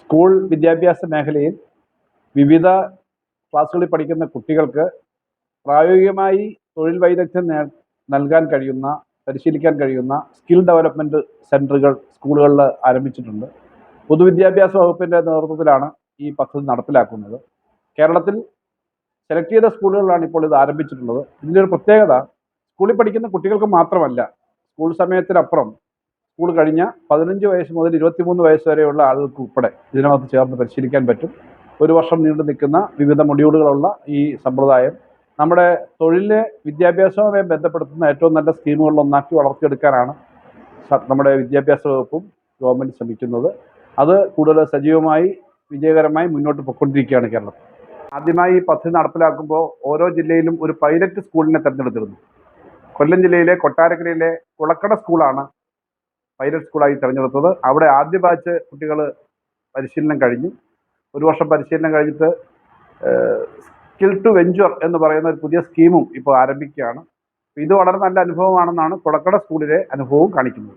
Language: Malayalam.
സ്കൂൾ വിദ്യാഭ്യാസ മേഖലയിൽ വിവിധ ക്ലാസ്സുകളിൽ പഠിക്കുന്ന കുട്ടികൾക്ക് പ്രായോഗികമായി തൊഴിൽ വൈദഗ്ധ്യം നൽകാൻ കഴിയുന്ന, പരിശീലിക്കാൻ കഴിയുന്ന സ്കിൽ ഡെവലപ്മെൻറ്റ് സെൻറ്ററുകൾ സ്കൂളുകളിൽ ആരംഭിച്ചിട്ടുണ്ട്. പൊതുവിദ്യാഭ്യാസ വകുപ്പിൻ്റെ നേതൃത്വത്തിലാണ് ഈ പദ്ധതി നടപ്പിലാക്കുന്നത്. കേരളത്തിൽ സെലക്ട് ചെയ്ത സ്കൂളുകളിലാണ് ഇപ്പോൾ ഇത് ആരംഭിച്ചിട്ടുള്ളത്. ഇതിൻ്റെ ഒരു പ്രത്യേകത, സ്കൂളിൽ പഠിക്കുന്ന കുട്ടികൾക്ക് മാത്രമല്ല, സ്കൂൾ സമയത്തിനപ്പുറം സ്കൂൾ കഴിഞ്ഞ 15 വയസ്സ് മുതൽ 23 വയസ്സ് വരെയുള്ള ആളുകൾക്ക് ഉൾപ്പെടെ ഇതിനകത്ത് ചേർന്ന് പരിശീലിക്കാൻ പറ്റും. ഒരു വർഷം നീണ്ടു നിൽക്കുന്ന വിവിധ മൊഡ്യൂളുകളുള്ള ഈ സമ്പ്രദായം നമ്മുടെ തൊഴിലിനെ വിദ്യാഭ്യാസവുമായി ബന്ധപ്പെടുത്തുന്ന ഏറ്റവും നല്ല സ്കീമുകളിലൊന്നാക്കി വളർത്തിയെടുക്കാനാണ് നമ്മുടെ വിദ്യാഭ്യാസ വകുപ്പും ഗവൺമെൻറ് ശ്രമിക്കുന്നത്. അത് കൂടുതൽ സജീവമായി വിജയകരമായി മുന്നോട്ട് പോയിക്കൊണ്ടിരിക്കുകയാണ് കേരളത്തിൽ. ആദ്യമായി ഈ പദ്ധതി നടപ്പിലാക്കുമ്പോൾ ഓരോ ജില്ലയിലും ഒരു പൈലറ്റ് സ്കൂളിനെ തിരഞ്ഞെടുത്തിരുന്നു. കൊല്ലം ജില്ലയിലെ കൊട്ടാരക്കരയിലെ കുളക്കട സ്കൂളാണ് പൈലറ്റ് സ്കൂളായി തിരഞ്ഞെടുത്തത്. അവിടെ ആദ്യ ബാച്ച് കുട്ടികൾ പരിശീലനം കഴിഞ്ഞു. ഒരു വർഷം പരിശീലനം കഴിഞ്ഞിട്ട് സ്കിൽ ടു വെഞ്ചർ എന്ന് പറയുന്ന ഒരു പുതിയ സ്കീമും ഇപ്പോൾ ആരംഭിക്കുകയാണ്. ഇത് വളരെ നല്ല അനുഭവമാണെന്നാണ് കുളക്കട സ്കൂളിലെ അനുഭവവും കാണിക്കുന്നത്.